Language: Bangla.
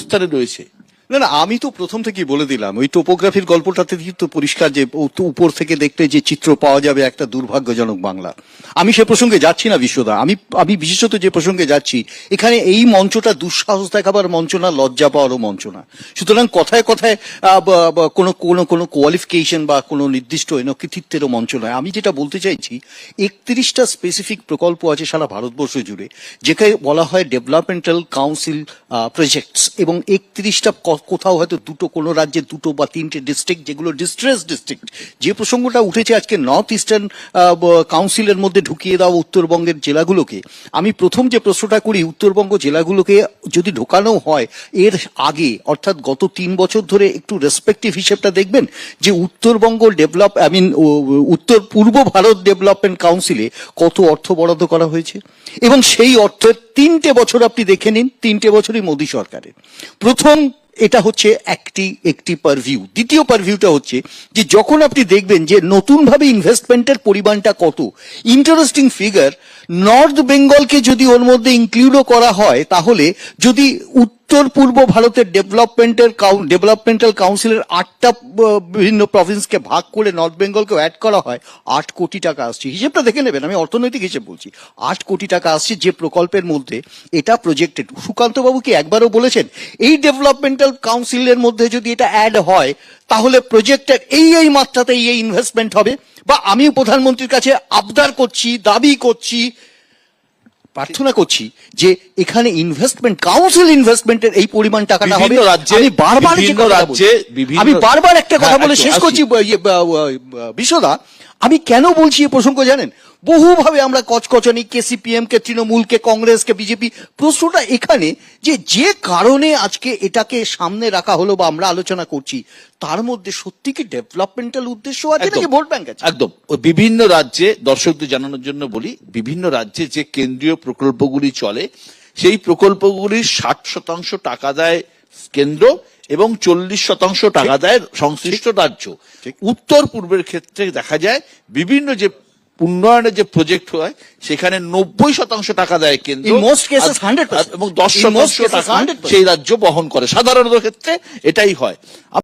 অবস্থানে রয়েছে। না না, আমি তো প্রথম থেকেই বলে দিলাম, ওই টোপোগ্রাফির গল্পটাতে তো পরিষ্কার যে উপর থেকে দেখতে যে চিত্র পাওয়া যাবে একটা দুর্ভাগ্যজনক বাংলা। আমি সে প্রসঙ্গে যাচ্ছি না বিশ্বদা, আমি বিশেষত যে প্রসঙ্গে যাচ্ছি, এখানে এই মঞ্চটা দুঃসাহস দেখাবার মঞ্চ না, লজ্জা পাওয়ারও মঞ্চ না। সুতরাং কথায় কথায় কোনো কোনো কোনো কোয়ালিফিকেশন বা কোনো নির্দিষ্ট কৃতিত্বেরও মঞ্চ নয়। আমি যেটা বলতে চাইছি, 31টা স্পেসিফিক প্রকল্প আছে সারা ভারতবর্ষ জুড়ে, যেখানে বলা হয় ডেভেলপমেন্টাল কাউন্সিল প্রজেক্টস, এবং 31টা কোথাও হয়তো দুটো, কোনো রাজ্যে দুটো বা তিনটে ডিস্ট্রিক্ট, যেগুলো ডিস্ট্রেস ডিস্ট্রিক্ট। যে প্রসঙ্গটা উঠেছে আজকে নর্থ ইস্টার্ন কাউন্সিলের মধ্যে ঢুকিয়ে দেওয়া উত্তরবঙ্গের জেলাগুলোকে, আমি প্রথম যে প্রশ্নটা করি, উত্তরবঙ্গ জেলাগুলোকে যদি ঢোকানো হয় এর আগে, অর্থাৎ গত 3 বছর ধরে একটু রেসপেক্টিভ হিসেবটা দেখবেন যে উত্তরবঙ্গ উত্তর পূর্ব ভারত ডেভেলপমেন্ট কাউন্সিলে কত অর্থ বরাদ্দ করা হয়েছে, এবং সেই অর্থের 3টে বছর আপনি দেখে নিন, 3টে বছরই মোদী সরকারের। প্রথম এটা হচ্ছে একটি পারভিউ। দ্বিতীয় পারভিউটা হচ্ছে যে যখন আপনি দেখবেন যে নতুন ভাবে ইনভেস্টমেন্টের পরিমাণটা কত, ইন্টারেস্টিং ফিগার, নর্থ বেঙ্গলকে যদি ওর মধ্যে ইনক্লুডও করা হয়, তাহলে যদি উত্তর পূর্ব ভারতের ডেভেলপমেন্টাল কাউন্সিলের 8টা বিভিন্ন প্রভিন্সকে ভাগ করে নর্থ বেঙ্গলকে অ্যাড করা হয়, 8 কোটি টাকা আসছে। হিসেবটা দেখে নেবেন, আমি অর্থনৈতিক হিসেব বলছি। 8 কোটি টাকা আসছে যে প্রকল্পের মধ্যে এটা প্রজেক্টেড। সুকান্ত বাবু কি একবারও বলেছেন এই ডেভেলপমেন্টাল কাউন্সিলের মধ্যে যদি এটা অ্যাড হয় তাহলে প্রজেক্টের এই মাত্রাতে এই ইনভেস্টমেন্ট হবে? বা আমি প্রধানমন্ত্রীর কাছে আবদার করছি, দাবি করছি, প্রার্থনা করছি যে এখানে কাউন্সিল ইনভেস্টমেন্টের এই পরিমাণ টাকাটা হবে। আমি বারবার একটা কথা বলে শেষ করছি বিশ্বদা, আমি কেন বলছি এই প্রসঙ্গ জানেন? বহুভাবে আমরা কচকচানি, কে সিপিএম, কে তৃণমূল, কে কংগ্রেস, কে বিজেপি, প্রশ্নটা এখানে যে কারণে আজকে এটাকে সামনে রাখা হলো বা আমরা আলোচনা করছি, তার মধ্যে সত্যি কি ডেভেলপমেন্টাল উদ্দেশ্য আছে নাকি ভোট ব্যাংক আছে? একদম। বিভিন্ন রাজ্যে, দর্শকদের জানানোর জন্য বলি, বিভিন্ন রাজ্যে যে কেন্দ্রীয় প্রকল্পগুলি চলে, সেই প্রকল্পগুলির 60% টাকা দেয় কেন্দ্র এবং 40% টাকা দেয় সংশ্লিষ্ট রাজ্য। উত্তর পূর্বের ক্ষেত্রে দেখা যায় বিভিন্ন যে উন্নয়নের যে প্রজেক্ট হয় সেখানে 90% টাকা দেয় কেন্দ্র, এবং 10% টাকা সেই রাজ্য বহন করে। সাধারণত ক্ষেত্রে এটাই হয়।